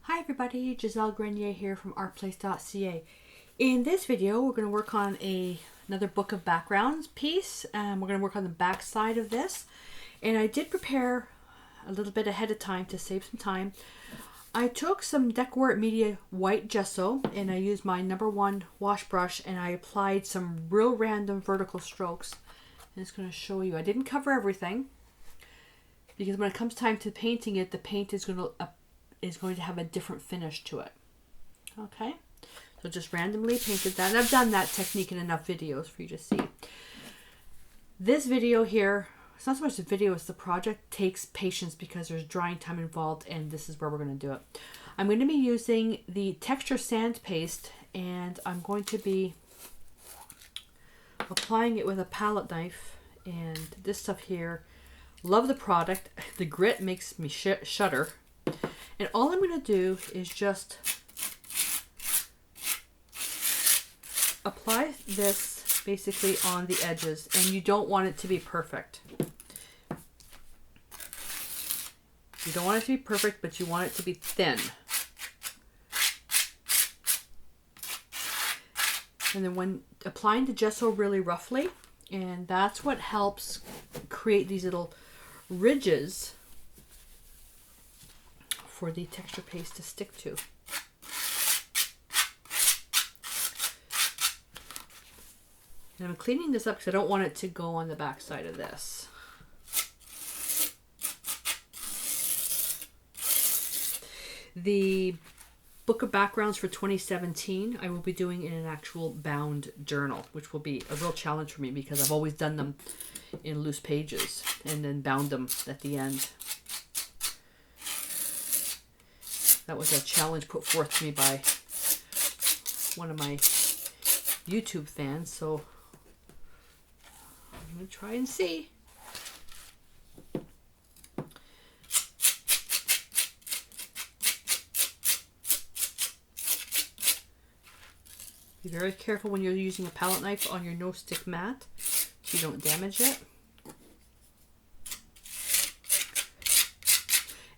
Hi everybody, Giselle Grenier here from artplace.ca. In this video, we're going to work on another book of backgrounds piece. We're going to work on the back side of this. And I did prepare a little bit ahead of time to save some time. I took some Decor Media white gesso and I used my #1 wash brush and I applied some real random vertical strokes. And it's going to show you. I didn't cover everything because when it comes time to painting it, the paint is going to have a different finish to it. Okay, so just randomly painted that, and I've done that technique in enough videos for you to see. This video here, it's not so much the video as the project, takes patience because there's drying time involved, and this is where we're going to do it. I'm going to be using the texture sand paste, and I'm going to be applying it with a palette knife. And this stuff here, love the product. The grit makes me shudder. And all I'm going to do is just apply this basically on the edges, and you don't want it to be perfect. You don't want it to be perfect, but you want it to be thin. And then when applying the gesso really roughly, and that's what helps create these little ridges for the texture paste to stick to. And I'm cleaning this up because I don't want it to go on the back side of this. The book of backgrounds for 2017 I will be doing in an actual bound journal, which will be a real challenge for me because I've always done them in loose pages and then bound them at the end. That was a challenge put forth to me by one of my YouTube fans, so I'm going to try and see. Be very careful when you're using a palette knife on your no-stick mat so you don't damage it.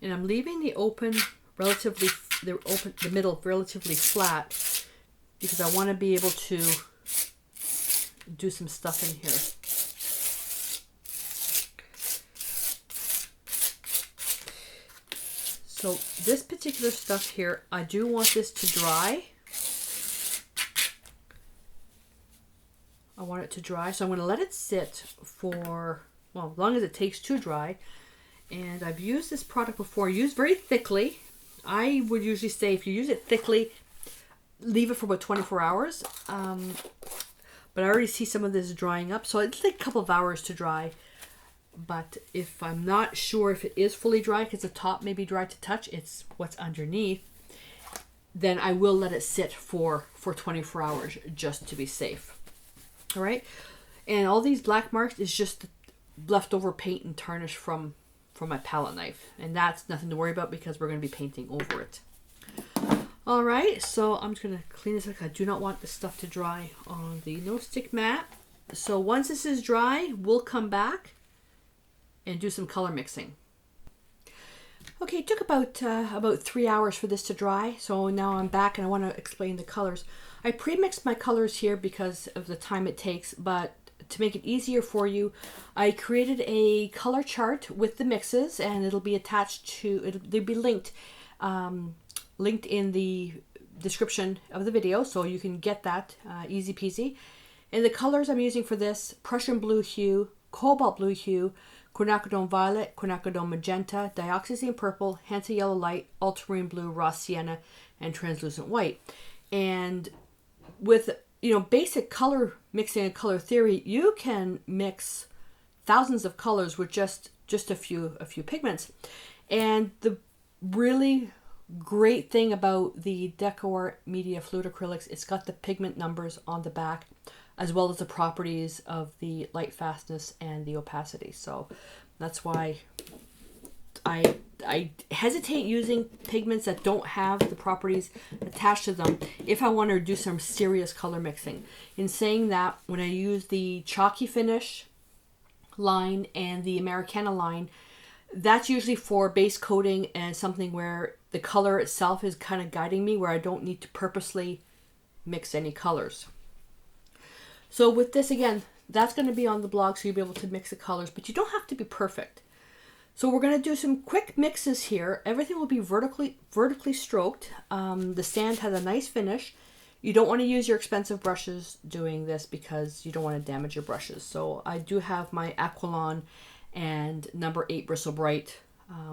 And I'm leaving the middle relatively flat because I want to be able to do some stuff in here. So this particular stuff here, I do want this to dry. I want it to dry, so I'm going to let it sit for, well, as long as it takes to dry. And I've used this product before, used very thickly. I would usually say if you use it thickly, leave it for about 24 hours. But I already see some of this drying up, so it'll take a couple of hours to dry. But if I'm not sure if it is fully dry, because the top may be dry to touch, it's what's underneath, then I will let it sit for 24 hours just to be safe. All right, and all these black marks is just leftover paint and tarnish from my palette knife, and that's nothing to worry about because we're going to be painting over it. All right, so I'm just going to clean this up. I do not want this stuff to dry on the no stick mat. So once this is dry, we'll come back and do some color mixing. Okay, it took about 3 hours for this to dry, so now I'm back and I want to explain the colors. I pre-mixed my colors here because of the time it takes, but to make it easier for you, I created a color chart with the mixes, and it'll be attached to, they'll be linked in the description of the video, so you can get that easy peasy. And the colors I'm using for this: Prussian blue hue, cobalt blue hue, quinacridone violet, quinacridone magenta, dioxazine purple, Hansa yellow light, ultramarine blue, raw sienna, and translucent white. And with basic color mixing and color theory, you can mix thousands of colors with just a few pigments. And the really great thing about the Decor Media Fluid Acrylics, it's got the pigment numbers on the back, as well as the properties of the light fastness and the opacity. So that's why I hesitate using pigments that don't have the properties attached to them if I want to do some serious color mixing. In saying that, when I use the Chalky Finish line and the Americana line, That's usually for base coating and something where the color itself is kind of guiding me, where I don't need to purposely mix any colors. So with this, again, that's going to be on the blog, so you'll be able to mix the colors, but you don't have to be perfect. So we're going to do some quick mixes here. Everything will be vertically stroked. The sand has a nice finish. You don't want to use your expensive brushes doing this because you don't want to damage your brushes. So I do have my Aquilon and number 8 Bristle Bright,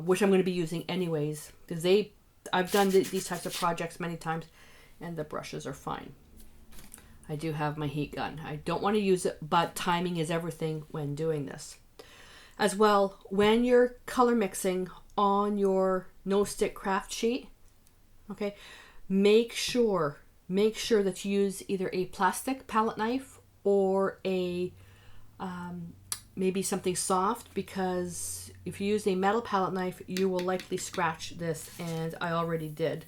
which I'm going to be using anyways, because I've done these types of projects many times and the brushes are fine. I do have my heat gun. I don't want to use it, but timing is everything when doing this. As well, when you're color mixing on your no stick craft sheet, okay, make sure that you use either a plastic palette knife or a maybe something soft, because if you use a metal palette knife, you will likely scratch this, and I already did.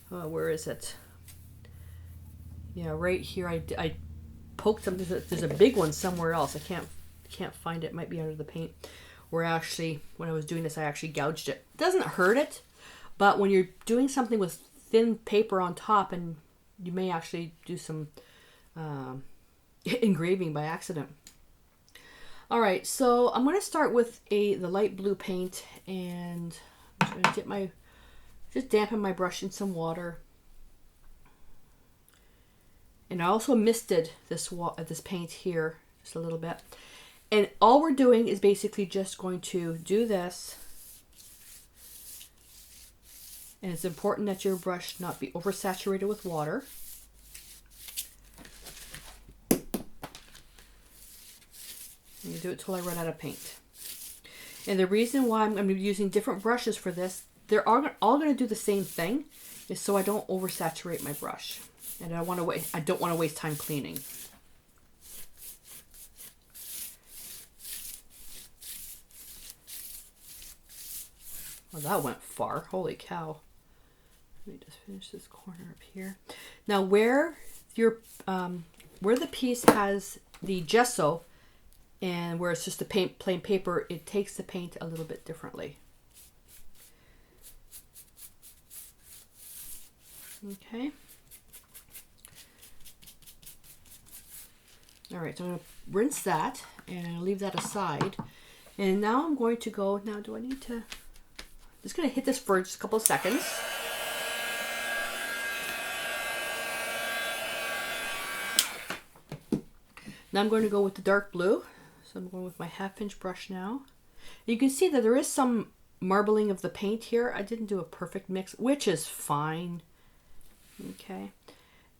Where is it? Yeah, right here. I poked something. There's a big one somewhere else. I can't find it. It might be under the paint. Where actually, when I was doing this, I actually gouged it. It doesn't hurt it, but when you're doing something with thin paper on top, and you may actually do some engraving by accident. All right, so I'm going to start with the light blue paint, and I'm going to just dampen my brush in some water. And I also misted this paint here just a little bit. And all we're doing is basically just going to do this. And it's important that your brush not be oversaturated with water. And you do it till I run out of paint. And the reason why I'm going to be using different brushes for this, they're all going to do the same thing, is so I don't oversaturate my brush. And I don't want to waste time cleaning. Well, that went far. Holy cow. Let me just finish this corner up here. Now where the piece has the gesso and where it's just the plain paper, it takes the paint a little bit differently. Okay. All right, so I'm going to rinse that and leave that aside. And now I'm going to go, do I need to, just going to hit this for just a couple of seconds. Now I'm going to go with the dark blue. So I'm going with my 1/2 inch brush now. You can see that there is some marbling of the paint here. I didn't do a perfect mix, which is fine. Okay.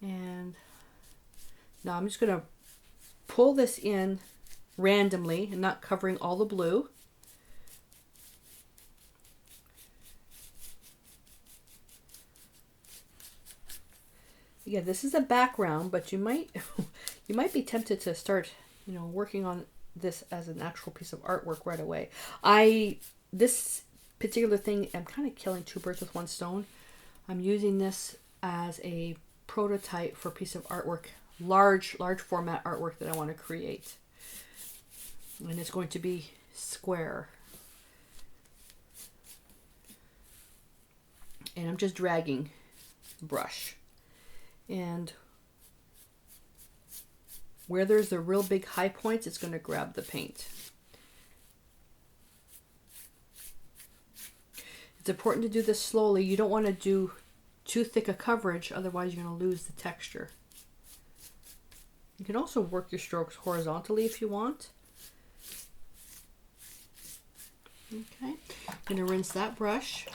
And now I'm just going to pull this in randomly and not covering all the blue. Yeah, this is a background, but you might be tempted to start, working on this as an actual piece of artwork right away. This particular thing, I'm kind of killing 2 birds with 1 stone. I'm using this as a prototype for a piece of artwork, large format artwork that I want to create. And it's going to be square. And I'm just dragging the brush. And where there's the real big high points, it's going to grab the paint. It's important to do this slowly. You don't want to do too thick a coverage, otherwise you're going to lose the texture. You can also work your strokes horizontally if you want. Okay, I'm going to rinse that brush.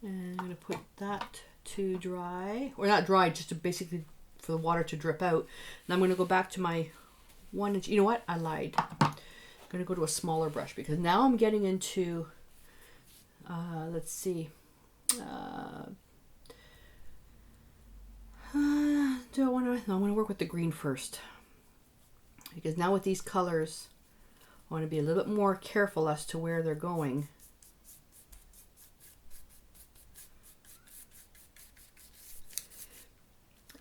And I'm going to put that to dry, or not dry, just to basically for the water to drip out. And I'm going to go back to my 1 inch. You know what? I lied. I'm going to go to a smaller brush because now I'm getting into, let's see. Do I want to? No, I'm going to work with the green first. Because now with these colors, I want to be a little bit more careful as to where they're going.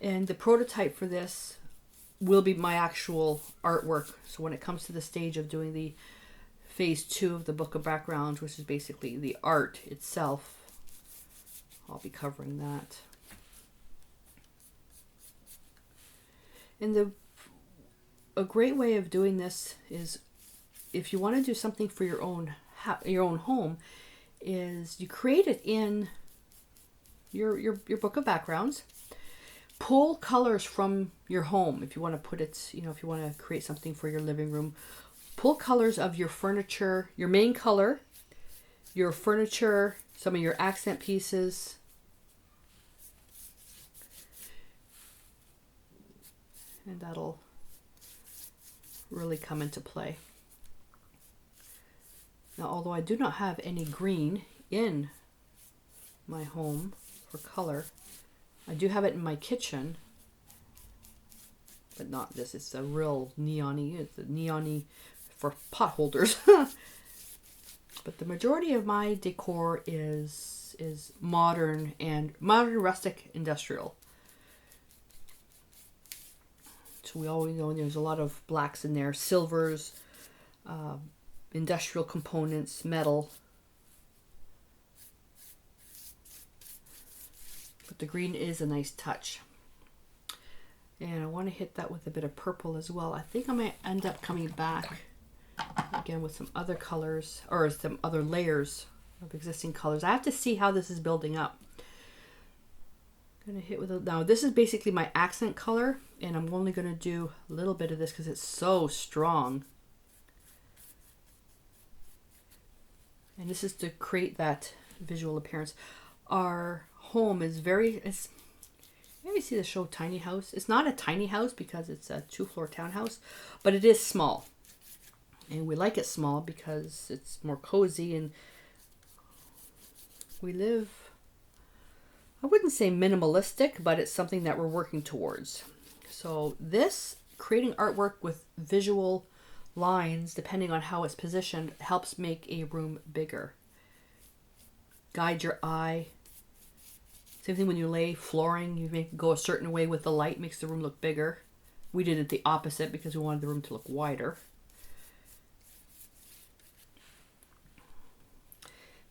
And the prototype for this will be my actual artwork. So when it comes to the stage of doing the phase 2 of the Book of Backgrounds, which is basically the art itself. I'll be covering that. And a great way of doing this is, if you want to do something for your own home, is you create it in your Book of Backgrounds. Pull colors from your home if you want to put it, if you want to create something for your living room. Pull colors of your furniture, your main color, your furniture, some of your accent pieces. And that'll really come into play. Now, although I do not have any green in my home for color, I do have it in my kitchen, but not this. It's a real neon-y. It's a neon-y for pot holders. But the majority of my decor is modern rustic industrial. So we always know there's a lot of blacks in there, silvers, industrial components, metal. But the green is a nice touch. And I want to hit that with a bit of purple as well. I think I might end up coming back again with some other colors, or some other layers of existing colors. I have to see how this is building up. I'm going to hit with now this is basically my accent color, and I'm only going to do a little bit of this because it's so strong. And this is to create that visual appearance. Our home is maybe see the show Tiny House. It's not a tiny house because it's a 2-floor townhouse, but it is small. And we like it small because it's more cozy, and we live, I wouldn't say minimalistic, but it's something that we're working towards. So this, creating artwork with visual lines, depending on how it's positioned, helps make a room bigger. Guide your eye. Same thing when you lay flooring, you make go a certain way with the light, makes the room look bigger. We did it the opposite because we wanted the room to look wider.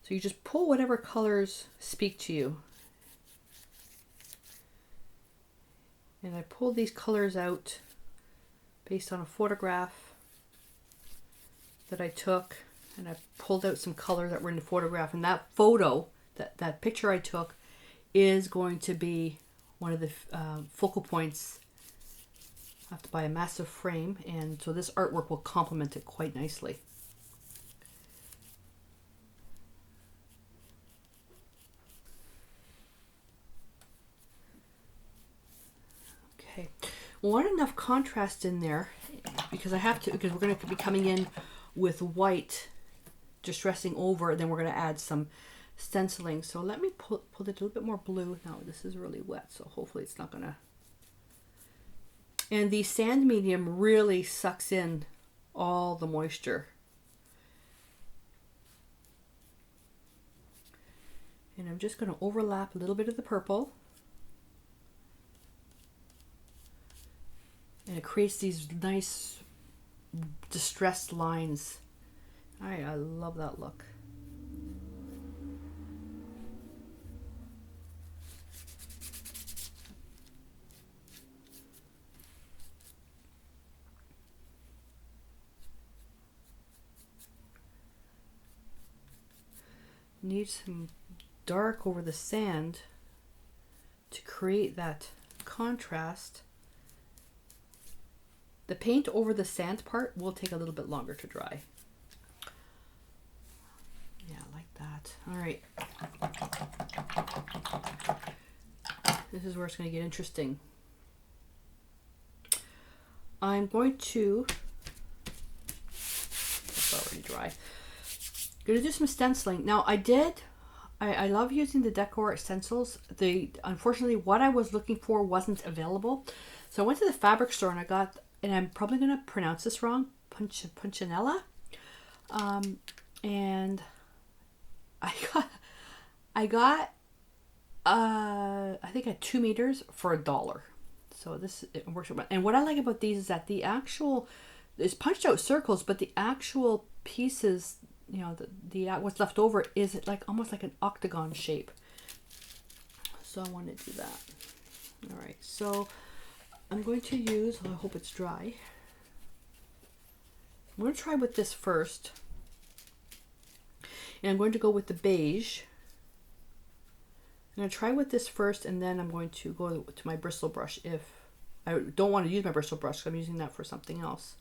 So you just pull whatever colors speak to you. And I pulled these colors out based on a photograph that I took, and I pulled out some colors that were in the photograph, and that photo, that picture I took, is going to be one of the focal points. I have to buy a massive frame, and so this artwork will complement it quite nicely. Okay, we want enough contrast in there because because we're going to be coming in with white distressing over, and then we're going to add some stenciling. So let me pull it a little bit more blue. Now this is really wet, so hopefully it's not going to. And the sand medium really sucks in all the moisture. And I'm just going to overlap a little bit of the purple. And it creates these nice distressed lines. I love that look. Need some dark over the sand to create that contrast. The paint over the sand part will take a little bit longer to dry. Yeah, like that. All right. This is where it's going to get interesting. I'm going to, it's already dry. Going to do some stenciling. Now I love using the Decor stencils. Unfortunately, what I was looking for wasn't available. So I went to the fabric store and I got, and I'm probably going to pronounce this wrong, Punchinella. And I got I think at 2 meters for $1. So it works. And what I like about these is that it's punched out circles, but the actual pieces, you know, the what's left over is like almost like an octagon shape. So I want to do that. All right, so I'm going to use, I hope it's dry. I'm going to try with this first. And I'm going to go with the beige. I'm going to try with this first, and then I'm going to go to my bristle brush if I don't want to use my bristle brush, because I'm using that for something else.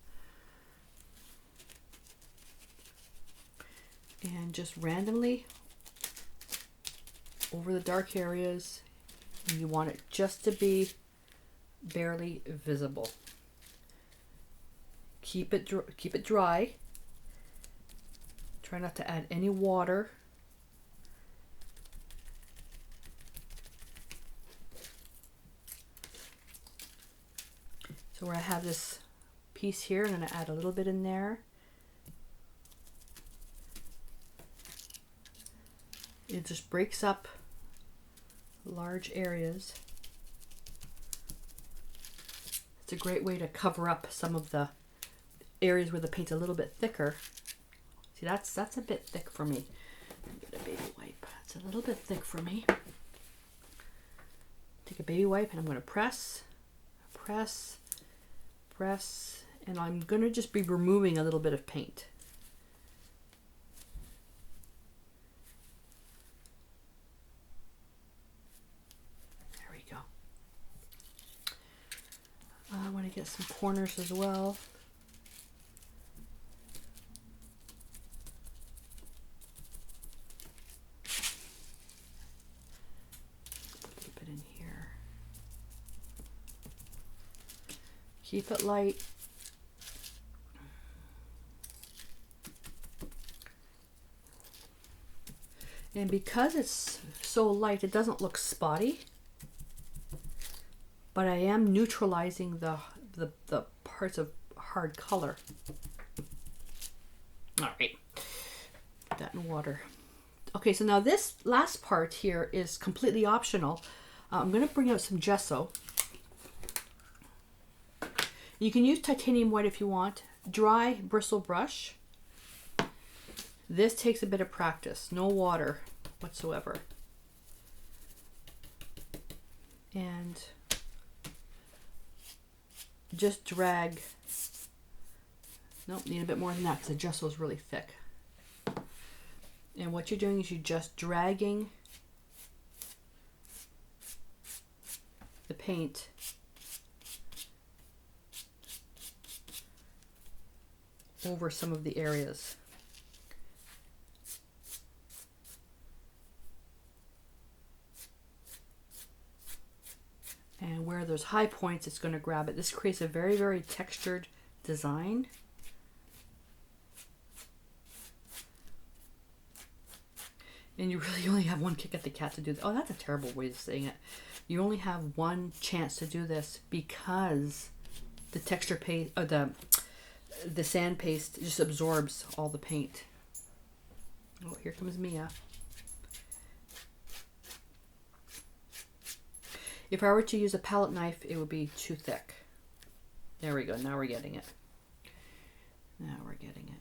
And just randomly over the dark areas, and you want it just to be barely visible. Keep it dry. Try not to add any water. So where I have this piece here, I'm going to add a little bit in there. It just breaks up large areas. It's a great way to cover up some of the areas where the paint's a little bit thicker. See, that's a bit thick for me. Get a baby wipe. It's a little bit thick for me. Take a baby wipe and I'm going to press, and I'm going to just be removing a little bit of paint. There we go. I want to get some corners as well. Keep it light. And because it's so light, it doesn't look spotty, but I am neutralizing the parts of hard color. All right, put that in water. Okay, so now this last part here is completely optional. I'm going to bring out some gesso. You can use titanium white if you want. Dry bristle brush. This takes a bit of practice. No water whatsoever. And just drag. Nope, need a bit more than that because the gesso is really thick. And what you're doing is you're just dragging the paint over some of the areas. And where there's high points, it's going to grab it. This creates a very, very textured design. And you really only have one kick at the cat to do that. Oh, that's a terrible way of saying it. You only have one chance to do this because the texture paste, or the sand paste just absorbs all the paint. Oh, here comes Mia. If I were to use a palette knife, it would be too thick. There we go. Now we're getting it. Now we're getting it.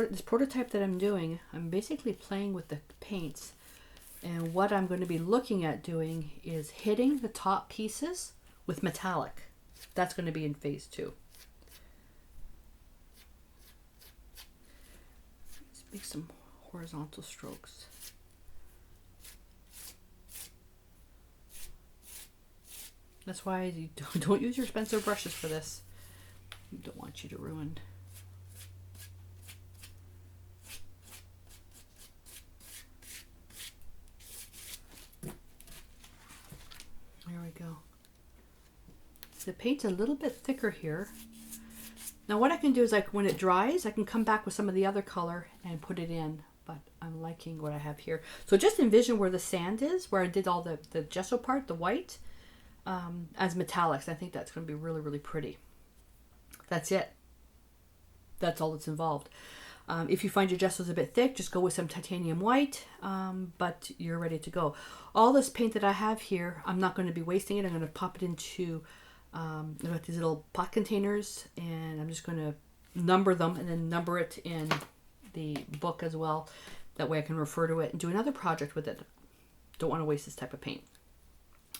This prototype that I'm doing, I'm basically playing with the paints. And what I'm going to be looking at doing is hitting the top pieces with metallic. That's going to be in phase 2. Let's make some horizontal strokes. That's why you don't use your expensive brushes for this. I don't want you to ruin. There we go. The paint's a little bit thicker here. Now what I can do is, like, when it dries, I can come back with some of the other color and put it in, but I'm liking what I have here. So just envision where the sand is, where I did all the gesso part, the white, as metallics. I think that's going to be really, really pretty. That's it. That's all that's involved. If you find your gesso's a bit thick, just go with some titanium white, but you're ready to go. All this paint that I have here, I'm not going to be wasting it. I'm going to pop it into I've got these little pot containers, and I'm just going to number them and then number it in the book as well. That way I can refer to it and do another project with it. Don't want to waste this type of paint.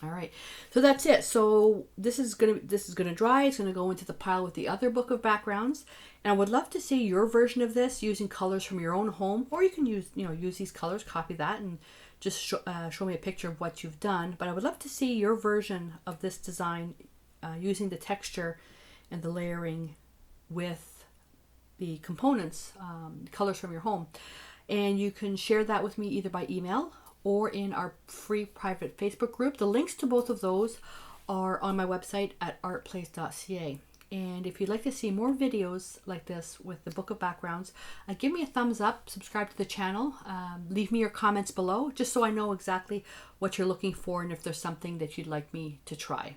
All right, so that's it. So this is gonna dry. It's gonna go into the pile with the other book of backgrounds, and I would love to see your version of this using colors from your own home, or you can use these colors, copy that, and just show me a picture of what you've done. But I would love to see your version of this design using the texture and the layering with the components, colors from your home, and you can share that with me either by email or in our free private Facebook group. The links to both of those are on my website at artplace.ca. And if you'd like to see more videos like this with the Book of Backgrounds, give me a thumbs up, subscribe to the channel, leave me your comments below, just so I know exactly what you're looking for and if there's something that you'd like me to try.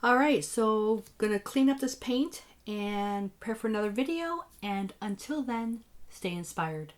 All right, so gonna clean up this paint and prepare for another video. And until then, stay inspired.